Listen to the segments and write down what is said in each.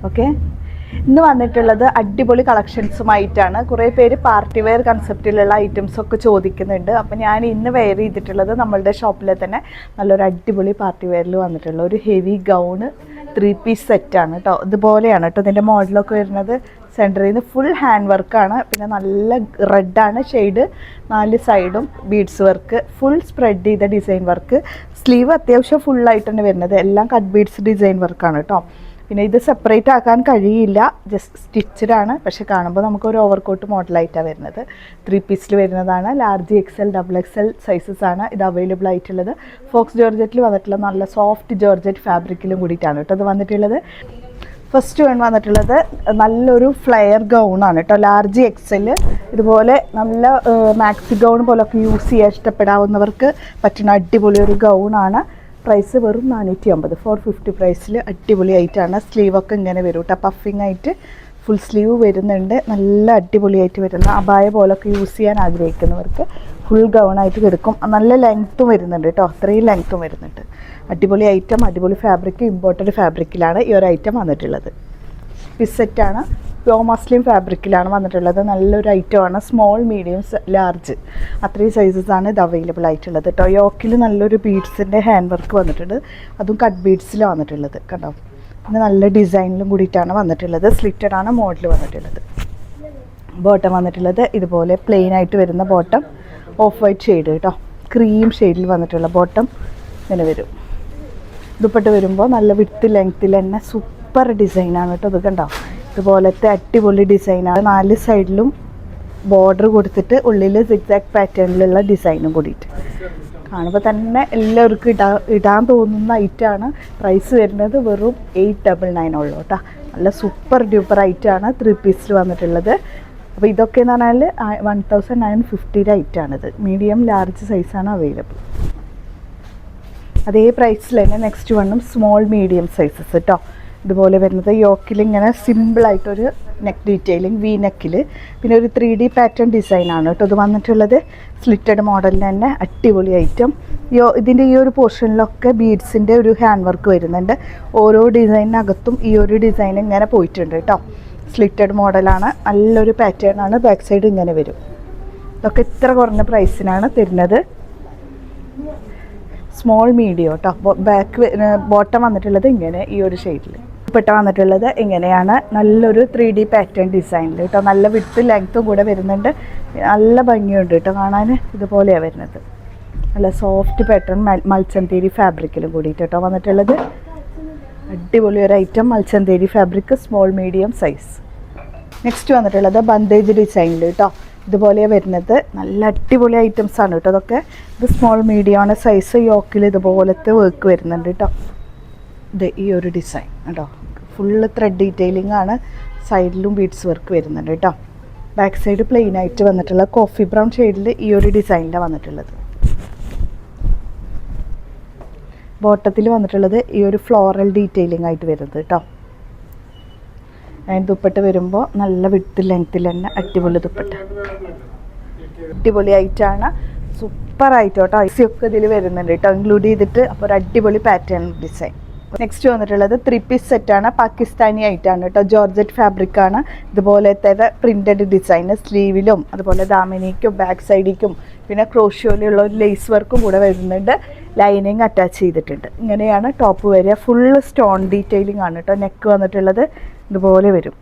Okay, ഇന്ന് വന്നിട്ടുള്ളത് അടിപൊളി കളക്ഷൻസുമായിട്ടാണ്. കുറേ പേര് പാർട്ടി വെയർ കൺസെപ്റ്റിലുള്ള ഐറ്റംസൊക്കെ ചോദിക്കുന്നുണ്ട്. അപ്പോൾ ഞാൻ ഇന്ന് വെയർ ചെയ്തിട്ടുള്ളത് നമ്മളുടെ ഷോപ്പിലെ തന്നെ നല്ലൊരു അടിപൊളി പാർട്ടി വെയറിൽ വന്നിട്ടുള്ള ഒരു ഹെവി ഗൗണ് 3 പീസ് സെറ്റാണ് കേട്ടോ. ഇതുപോലെയാണ് കേട്ടോ ഇതിൻ്റെ മോഡലൊക്കെ വരുന്നത്. സെൻറ്ററിൽ നിന്ന് ഫുൾ ഹാൻഡ് വർക്കാണ്. പിന്നെ നല്ല റെഡാണ് ഷെയ്ഡ്. 4 സൈഡും ബീഡ്സ് വർക്ക്, ഫുൾ സ്പ്രെഡ് ചെയ്ത ഡിസൈൻ വർക്ക്. സ്ലീവ് അത്യാവശ്യം ഫുള്ളായിട്ട് തന്നെ വരുന്നത്. എല്ലാം കട്ട് ബീഡ്സ് ഡിസൈൻ വർക്കാണ് കേട്ടോ. പിന്നെ ഇത് സെപ്പറേറ്റ് ആക്കാൻ കഴിയില്ല, ജസ്റ്റ് സ്റ്റിച്ചഡ് ആണ്. പക്ഷെ കാണുമ്പോൾ നമുക്കൊരു ഓവർകോട്ട് മോഡലായിട്ടാണ് വരുന്നത്. 3 പീസിൽ വരുന്നതാണ്. ലാർജ് XL, XXL സൈസസ് ആണ് ഇത് അവൈലബിൾ ആയിട്ടുള്ളത്. ഫോക്സ് ജോർജറ്റിൽ വന്നിട്ടുള്ള നല്ല സോഫ്റ്റ് ജോർജറ്റ് ഫാബ്രിക്കിലും കൂടിയിട്ടാണ് കേട്ടോ ഇത് വന്നിട്ടുള്ളത്. ഫസ്റ്റ് വൺ വന്നിട്ടുള്ളത് നല്ലൊരു ഫ്ലെയർ ഗൗണാണ് കേട്ടോ. ലാർജ് XL ഇതുപോലെ നല്ല മാക്സി ഗൗൺ പോലൊക്കെ യൂസ് ചെയ്യാൻ ഇഷ്ടപ്പെടാവുന്നവർക്ക് പറ്റുന്ന അടിപൊളി ഒരു ഗൗണാണ്. പ്രൈസ് വെറും 450, 450 പ്രൈസിൽ അടിപൊളിയായിട്ടാണ്. സ്ലീവൊക്കെ ഇങ്ങനെ വരും കേട്ടോ, പഫിങ് ആയിട്ട് ഫുൾ സ്ലീവ് വരുന്നുണ്ട്. നല്ല അടിപൊളിയായിട്ട് വരുന്ന അബായ പോലൊക്കെ യൂസ് ചെയ്യാൻ ആഗ്രഹിക്കുന്നവർക്ക് ഫുൾ ഗൗണായിട്ട് കിടക്കും. നല്ല ലെങ്ത്തും വരുന്നുണ്ട് കേട്ടോ, അത്രയും ലെങ്ത്തും വരുന്നുണ്ട്. അടിപൊളി ഐറ്റം, അടിപൊളി ഫാബ്രിക്, ഇമ്പോർട്ടഡ് ഫാബ്രിക്കിലാണ് ഈ ഒരു ഐറ്റം വന്നിട്ടുള്ളത്. പീസ് സെറ്റാണ്, പ്യോർ മസ്ലിൻ ഫാബ്രിക്കിലാണ് വന്നിട്ടുള്ളത്. നല്ലൊരു ഐറ്റമാണ്. സ്മോൾ, മീഡിയം, ലാർജ് അത്രയും സൈസസാണ് ഇത് അവൈലബിൾ ആയിട്ടുള്ളത് കേട്ടോ. യോക്കിൽ നല്ലൊരു ബീഡ്സിൻ്റെ ഹാൻഡ് വർക്ക് വന്നിട്ടുണ്ട്, അതും കട്ട് ബീഡ്സിലാണ് വന്നിട്ടുള്ളത് കണ്ടോ. പിന്നെ നല്ല ഡിസൈനിലും കൂടിയിട്ടാണ് വന്നിട്ടുള്ളത്. സ്ലിറ്റഡ് ആണ് മോഡൽ വന്നിട്ടുള്ളത്. ബോട്ടം വന്നിട്ടുള്ളത് ഇതുപോലെ പ്ലെയിൻ ആയിട്ട് വരുന്ന ബോട്ടം, ഓഫ് വൈറ്റ് ഷെയ്ഡ് കേട്ടോ, ക്രീം ഷെയ്ഡിൽ വന്നിട്ടുള്ള ബോട്ടം ഇങ്ങനെ വരും. ദുപ്പട്ട വരുമ്പോൾ നല്ല വിട്ട് ലെങ്ത്തിൽ തന്നെ സൂപ്പർ ഡിസൈനാണ് കേട്ടോ. ഇത് കണ്ടോ, ഇതുപോലത്തെ അടിപൊളി ഡിസൈനാണ്. 4 സൈഡിലും ബോർഡർ കൊടുത്തിട്ട് ഉള്ളിൽ സിഗ്സാഗ് പാറ്റേണിലുള്ള ഡിസൈനും കൂടിയിട്ട് കാണുമ്പോൾ തന്നെ എല്ലാവർക്കും ഇടാൻ തോന്നുന്ന ഐറ്റമാണ്. പ്രൈസ് വരുന്നത് വെറും 899 ഉള്ളൂ കേട്ടോ. നല്ല സൂപ്പർ ഡ്യൂപ്പർ ഐറ്റമാണ് 3 പീസിൽ വന്നിട്ടുള്ളത്. അപ്പോൾ ഇതൊക്കെ എന്ന് പറഞ്ഞാൽ 1950 ഐറ്റമാണിത്. മീഡിയം, ലാർജ് സൈസാണ് അവൈലബിൾ. അതേ പ്രൈസിൽ തന്നെ നെക്സ്റ്റ് വണ്ണും സ്മോൾ, മീഡിയം സൈസസ് കേട്ടോ. ഇതുപോലെ വരുന്നത് യോക്കിൽ ഇങ്ങനെ സിമ്പിളായിട്ടൊരു നെക്ക് ഡീറ്റെയിലിംഗ്, വി നെക്കിൽ. പിന്നെ ഒരു 3D പാറ്റേൺ ഡിസൈനാണ് കേട്ടോ ഇത് വന്നിട്ടുള്ളത്. സ്ലിറ്റഡ് മോഡലിൽ തന്നെ അടിപൊളി ഐറ്റം. ഇതിൻ്റെ ഈ ഒരു പോർഷനിലൊക്കെ ബീഡ്സിൻ്റെ ഒരു ഹാൻഡ് വർക്ക് വരുന്നുണ്ട്. ഓരോ ഡിസൈനകത്തും ഈ ഒരു ഡിസൈൻ ഇങ്ങനെ പോയിട്ടുണ്ട് കേട്ടോ. സ്ലിറ്റഡ് മോഡലാണ്, നല്ലൊരു പാറ്റേൺ ആണ്. ബാക്ക് സൈഡ് ഇങ്ങനെ വരും. ഇതൊക്കെ ഇത്ര കുറഞ്ഞ പ്രൈസിനാണ് തരുന്നത്. സ്മോൾ, മീഡിയം കേട്ടോ. ബോട്ടം വന്നിട്ടുള്ളത് ഇങ്ങനെ ഈ ഒരു ഷെയ്ഡിൽ. പെട്ട വന്നിട്ടുള്ളത് ഇങ്ങനെയാണ്, നല്ലൊരു 3D പാറ്റേൺ ഡിസൈനിൽ കേട്ടോ. നല്ല വിഡ്ത്തും ലെങ്ത്തും കൂടെ വരുന്നുണ്ട്. നല്ല ഭംഗിയുണ്ട് കേട്ടോ കാണാൻ. ഇതുപോലെയാണ് വരുന്നത്. നല്ല സോഫ്റ്റ് പാറ്റേൺ മൽച്ചന്തേരി ഫാബ്രിക്കിലും കൂടിയിട്ട് കേട്ടോ വന്നിട്ടുള്ളത്. അടിപൊളി ഒരു ഐറ്റം, മൽച്ചന്തേരി fabric, small, medium size. Next വന്നിട്ടുള്ളത് ബന്ദേജ് ഡിസൈനിൽ കേട്ടോ. ഇതുപോലെ വരുന്നത് നല്ല അടിപൊളി ഐറ്റംസാണ് കേട്ടോ അതൊക്കെ. ഇത് സ്മോൾ, മീഡിയം ആണ് സൈസ്. യോക്കിൽ ഇതുപോലത്തെ വർക്ക് വരുന്നുണ്ട് കേട്ടോ. ഇത് ഈ ഒരു ഡിസൈൻ കേട്ടോ, ഫുള്ള് ത്രെഡ് ഡീറ്റെയിലിംഗ് ആണ്. സൈഡിലും ബീഡ്സ് വർക്ക് വരുന്നുണ്ട് കേട്ടോ. ബാക്ക് സൈഡ് പ്ലെയിൻ ആയിട്ട് വന്നിട്ടുള്ള കോഫി ബ്രൗൺ ഷെയ്ഡിൽ ഈ ഒരു ഡിസൈനിലാണ് വന്നിട്ടുള്ളത്. ബോട്ടത്തിൽ വന്നിട്ടുള്ളത് ഈ ഒരു ഫ്ലോറൽ ഡീറ്റെയിലിംഗ് ആയിട്ട് വരുന്നത് കേട്ടോ. ദുപ്പട്ട വരുമ്പോൾ നല്ല വിട്ട് ലെങ്ത്തിൽ തന്നെ അടിപൊളി ദുപ്പട്ട, അടിപൊളി ആയിട്ടാണ്. സൂപ്പർ ആയിട്ട് കേട്ടോ. ഐസിയൊക്കെ ഇതിൽ വരുന്നുണ്ട് കേട്ടോ, ഇൻക്ലൂഡ് ചെയ്തിട്ട്. അപ്പോൾ ഒരു അടിപൊളി പാറ്റേൺ ഡിസൈൻ. നെക്സ്റ്റ് വന്നിട്ടുള്ളത് 3 പീസ് സെറ്റാണ്. പാകിസ്ഥാനി ആയിട്ടാണ് കേട്ടോ. ജോർജറ്റ് ഫാബ്രിക്കാണ്. ഇതുപോലത്തെ പ്രിൻറ്റഡ് ഡിസൈൻ സ്ലീവിലും അതുപോലെ ദാമിനിക്കും ബാക്ക് സൈഡിക്കും പിന്നെ ക്രോഷ്യോയിലുള്ള ഒരു ലേസ് വർക്കും കൂടെ വരുന്നുണ്ട്. ലൈനിങ് അറ്റാച്ച് ചെയ്തിട്ടുണ്ട്. ഇങ്ങനെയാണ് ടോപ്പ് വരിക. ഫുള്ള് സ്റ്റോൺ ഡീറ്റെയിലിംഗ് ആണ് കേട്ടോ. നെക്ക് വന്നിട്ടുള്ളത് ഇതുപോലെ വരും.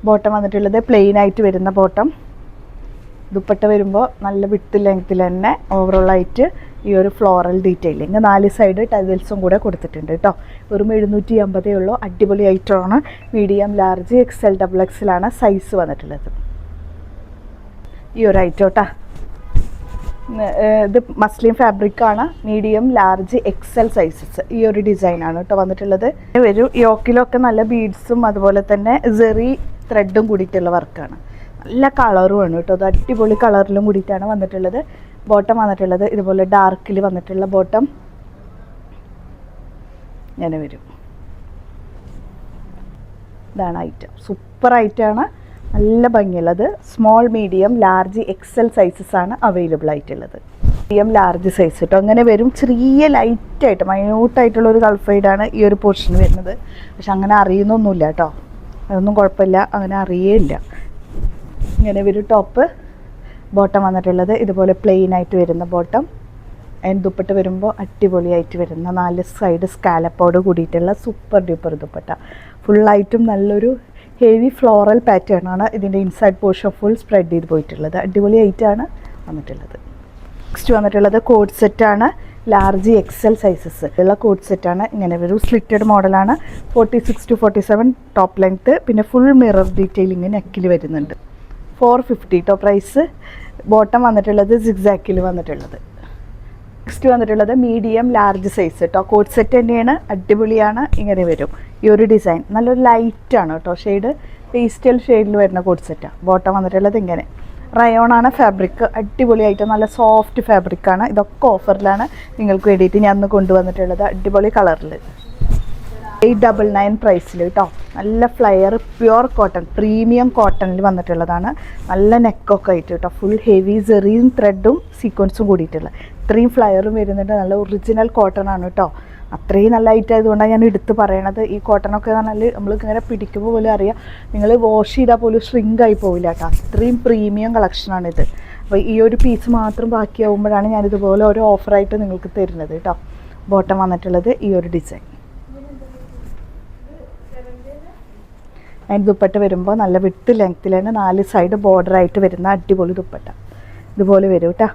ബോട്ടം വന്നിട്ടുള്ളത് പ്ലെയിൻ ആയിട്ട് വരുന്ന ബോട്ടം. ദുപ്പട്ട വരുമ്പോൾ നല്ല വിട്ട് ലെങ്ത്തിൽ തന്നെ ഓവറോളായിട്ട് ഈ ഒരു ഫ്ലോറൽ ഡീറ്റെയിലിങ്. 4 സൈഡ് ടൈൽസും കൂടെ കൊടുത്തിട്ടുണ്ട് കേട്ടോ. വെറും 750 ഉള്ളൂ. അടിപൊളി ഐറ്റമാണ്. മീഡിയം, ലാർജ്, XL, XXL ആണ് സൈസ് വന്നിട്ടുള്ളത്. ഈ ഒരു ഐറ്റം കേട്ടോ. ഇത് മസ്ലിൻ ഫാബ്രിക്കാണ്. മീഡിയം, ലാർജ്, XL സൈസസ് ഈ ഒരു ഡിസൈനാണ് കേട്ടോ വന്നിട്ടുള്ളത്. വരും യോക്കിലൊക്കെ നല്ല ബീഡ്സും അതുപോലെ തന്നെ സെറി ത്രെഡും കൂടിയിട്ടുള്ള വർക്കാണ്. നല്ല കളറുമാണ് കേട്ടോ. അത് അടിപൊളി കളറിലും കൂടിയിട്ടാണ് വന്നിട്ടുള്ളത്. ബോട്ടം വന്നിട്ടുള്ളത് ഇതുപോലെ ഡാർക്കിൽ വന്നിട്ടുള്ള ബോട്ടം ഇങ്ങനെ വരും. ഇതാണ് ഐറ്റം. സൂപ്പർ ഐറ്റമാണ്, നല്ല ഭംഗിയുള്ളത്. Small, medium, large, XL sizes ആണ് അവൈലബിൾ ആയിട്ടുള്ളത്. മീഡിയം ലാർജ് സൈസ് കേട്ടോ. അങ്ങനെ വരും. ചെറിയ ലൈറ്റായിട്ട് മൈന്യൂട്ടായിട്ടുള്ള ഒരു കളർഫൈഡാണ് ഈ ഒരു പോർഷൻ വരുന്നത്. പക്ഷെ അങ്ങനെ അറിയുന്നൊന്നുമില്ല കേട്ടോ, അതൊന്നും കുഴപ്പമില്ല, അങ്ങനെ അറിയേയില്ല. ഇങ്ങനെ വരും ടോപ്പ്. ബോട്ടം വന്നിട്ടുള്ളത് ഇതുപോലെ പ്ലെയിൻ ആയിട്ട് വരുന്ന ബോട്ടം. അതിന് ദുപ്പട്ട വരുമ്പോൾ അടിപൊളിയായിട്ട് വരുന്ന 4 സൈഡ് സ്കാലപ്പോട് കൂടിയിട്ടുള്ള സൂപ്പർ ഡ്യൂപ്പർ ദുപ്പട്ട. ഫുള്ളായിട്ടും നല്ലൊരു ഹെവി ഫ്ലോറൽ പാറ്റേൺ ആണ് ഇതിൻ്റെ ഇൻസൈഡ് പോർഷൻ ഫുൾ സ്പ്രെഡ് ചെയ്ത് പോയിട്ടുള്ളത്. അടിപൊളിയായിട്ടാണ് വന്നിട്ടുള്ളത്. നെക്സ്റ്റ് വന്നിട്ടുള്ളത് കോഡ് സെറ്റാണ്. ലാർജ് XL സൈസസ് ഉള്ള കോഡ് സെറ്റാണ്. ഇങ്ങനെ ഒരു സ്ലിറ്റഡ് മോഡലാണ്. 46 to 47 ടോപ്പ് ലെങ്ത്ത്. പിന്നെ ഫുൾ മിറർ ഡീറ്റെയിലിങ് നെക്കിൽ വരുന്നുണ്ട്. 450 കേട്ടോ പ്രൈസ്. ബോട്ടം വന്നിട്ടുള്ളത് സിഗ്സാക്കിൽ വന്നിട്ടുള്ളത്. നെക്സ്റ്റ് വന്നിട്ടുള്ളത് മീഡിയം ലാർജ് സൈസ് കേട്ടോ. കോഡ് സെറ്റ് തന്നെയാണ്, അടിപൊളിയാണ്. ഇങ്ങനെ വരും ഈ ഒരു ഡിസൈൻ. നല്ലൊരു ലൈറ്റാണ് കേട്ടോ ഷെയ്ഡ്, പേസ്റ്റൽ ഷെയ്ഡിൽ വരുന്ന കോഡ് സെറ്റാണ്. ബോട്ടം വന്നിട്ടുള്ളത് ഇങ്ങനെ. റയോണാണ് ഫാബ്രിക്. അടിപൊളിയായിട്ട് നല്ല സോഫ്റ്റ് ഫാബ്രിക്കാണ്. ഇതൊക്കെ ഓഫറിലാണ് നിങ്ങൾക്ക് വേണ്ടിയിട്ട് ഞാൻ അന്ന് കൊണ്ടുവന്നിട്ടുള്ളത്. അടിപൊളി കളറിൽ 899 പ്രൈസിൽ കേട്ടോ. നല്ല ഫ്ലയർ പ്യുവർ കോട്ടൺ, പ്രീമിയം കോട്ടണിൽ വന്നിട്ടുള്ളതാണ്. നല്ല നെക്കൊക്കെ ആയിട്ട് കേട്ടോ. ഫുൾ ഹെവി സെറിയും ത്രെഡും സീക്വൻസും കൂടിയിട്ടുള്ള ഇത്രയും ഫ്ലയറും വരുന്നുണ്ട്. നല്ല ഒറിജിനൽ കോട്ടൺ ആണ് കേട്ടോ. അത്രയും നല്ല ഐറ്റം ആയതുകൊണ്ടാണ് ഞാൻ എടുത്ത് പറയണത്. ഈ കോട്ടണൊക്കെ നല്ല നമ്മൾ ഇങ്ങനെ പിടിക്കുമ്പോൾ പോലും അറിയാം, നിങ്ങൾ വാഷ് ചെയ്താൽ പോലും ഷ്രിങ്ക് ആയി പോവില്ല കേട്ടോ. അത്രയും പ്രീമിയം കളക്ഷനാണിത്. അപ്പോൾ ഈ ഒരു പീസ് മാത്രം ബാക്കിയാവുമ്പോഴാണ് ഞാനിതുപോലെ ഓരോ ഓഫറായിട്ട് നിങ്ങൾക്ക് തരുന്നത് കേട്ടോ. ബോട്ടം വന്നിട്ടുള്ളത് ഈ ഒരു ഡിസൈൻ. അതിന് ദുപ്പട്ട വരുമ്പോൾ നല്ല വിട്ട് ലെങ്ത്തിലാണ് 4 സൈഡ് ബോർഡറായിട്ട് വരുന്ന അടിപൊളി ദുപ്പട്ട ഇതുപോലെ വരും കേട്ടോ.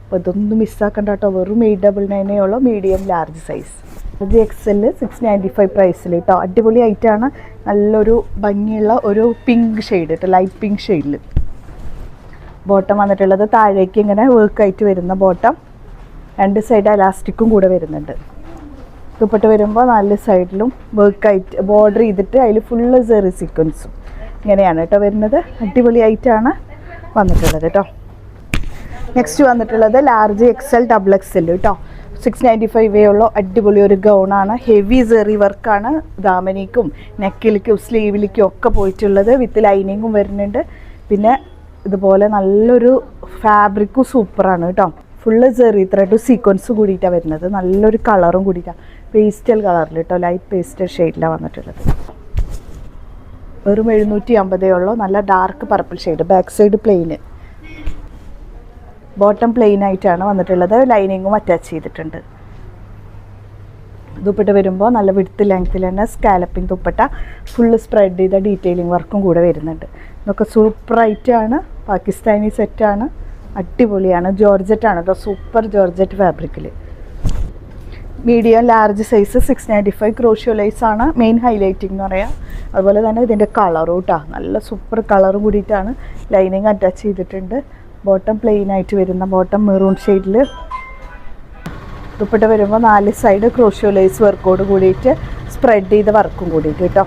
അപ്പോൾ ഇതൊന്നും മിസ്സാക്കണ്ട കേട്ടോ. വെറും 899 ഉള്ളൂ. Medium large size. Large XL 695 പ്രൈസിൽ കേട്ടോ. അടിപൊളി ആയിട്ടാണ്. നല്ലൊരു ഭംഗിയുള്ള ഒരു പിങ്ക് ഷെയ്ഡ് കേട്ടോ, ലൈറ്റ് പിങ്ക് ഷെയ്ഡിൽ. ബോട്ടം വന്നിട്ടുള്ളത് താഴേക്ക് ഇങ്ങനെ വർക്കായിട്ട് വരുന്ന ബോട്ടം. 2 സൈഡ് എലാസ്റ്റിക്കും കൂടെ വരുന്നുണ്ട്. ദുപ്പട്ട വരുമ്പോൾ 4 സൈഡിലും വർക്കായിട്ട് ബോർഡർ ചെയ്തിട്ട് അതിൽ ഫുള്ള് സെറി സീക്വൻസും ഇങ്ങനെയാണ് കേട്ടോ വരുന്നത്. അടിപൊളിയായിട്ടാണ് വന്നിട്ടുള്ളത് കേട്ടോ. നെക്സ്റ്റ് വന്നിട്ടുള്ളത് ലാർജ് XL XXL കേട്ടോ. 695 ഉള്ളൂ. അടിപൊളി ഒരു ഗൗണാണ്. ഹെവി സെറി വർക്കാണ്. ദാമനിക്കും നെക്കിലേക്കും സ്ലീവിലേക്കും ഒക്കെ പോയിട്ടുള്ളത്. വിത്ത് ലൈനിങ്ങും വരുന്നുണ്ട്. പിന്നെ ഇതുപോലെ നല്ലൊരു ഫാബ്രിക്കും സൂപ്പറാണ് കേട്ടോ. ഫുള്ള് സെറി ത്രെഡ് സീക്വൻസ് കൂടിയിട്ടാണ് വരുന്നത്. നല്ലൊരു കളറും കൂടിയിട്ടാണ്. പേസ്റ്റൽ കളറിൽ കേട്ടോ, ലൈറ്റ് പേസ്റ്റൽ ഷെയ്ഡിലാണ് വന്നിട്ടുള്ളത്. വെറും 750 ഉള്ളൂ. നല്ല dark purple shade. Back side plain. Bottom plain ആയിട്ടാണ് വന്നിട്ടുള്ളത്. ലൈനിങ്ങും അറ്റാച്ച് ചെയ്തിട്ടുണ്ട്. ദുപ്പട്ട വരുമ്പോൾ നല്ല വിടുത്ത് ലെങ്ത്തിൽ തന്നെ സ്കാലപ്പിംഗ് ദുപ്പട്ട. ഫുള്ള് സ്പ്രെഡ് ചെയ്ത ഡീറ്റെയിലിംഗ് വർക്കും കൂടെ വരുന്നുണ്ട്. ഇതൊക്കെ സൂപ്പറായിട്ടാണ്. പാകിസ്ഥാനി സെറ്റാണ്. അടിപൊളിയാണ്. ജോർജറ്റാണ് കേട്ടോ. സൂപ്പർ ജോർജറ്റ് ഫാബ്രിക്കിൽ. Medium large size 695 crochet lace ആണ് മെയിൻ ഹൈലൈറ്റിംഗ് എന്ന് പറയാം. അതുപോലെ തന്നെ ഇതിൻ്റെ കളറും കേട്ടോ. നല്ല സൂപ്പർ കളറും കൂടിയിട്ടാണ്. ലൈനിങ് അറ്റാച്ച് ചെയ്തിട്ടുണ്ട്. ബോട്ടം പ്ലെയിൻ ആയിട്ട് വരുന്ന ബോട്ടം മെറൂൺ ഷെയ്ഡിൽ. ദുപ്പട്ട വരുമ്പോൾ 4 സൈഡ് ക്രോഷ്യോ ലൈസ് വർക്കോട് കൂടിയിട്ട് സ്പ്രെഡ് ചെയ്ത വർക്കും കൂടിയിട്ട് കേട്ടോ.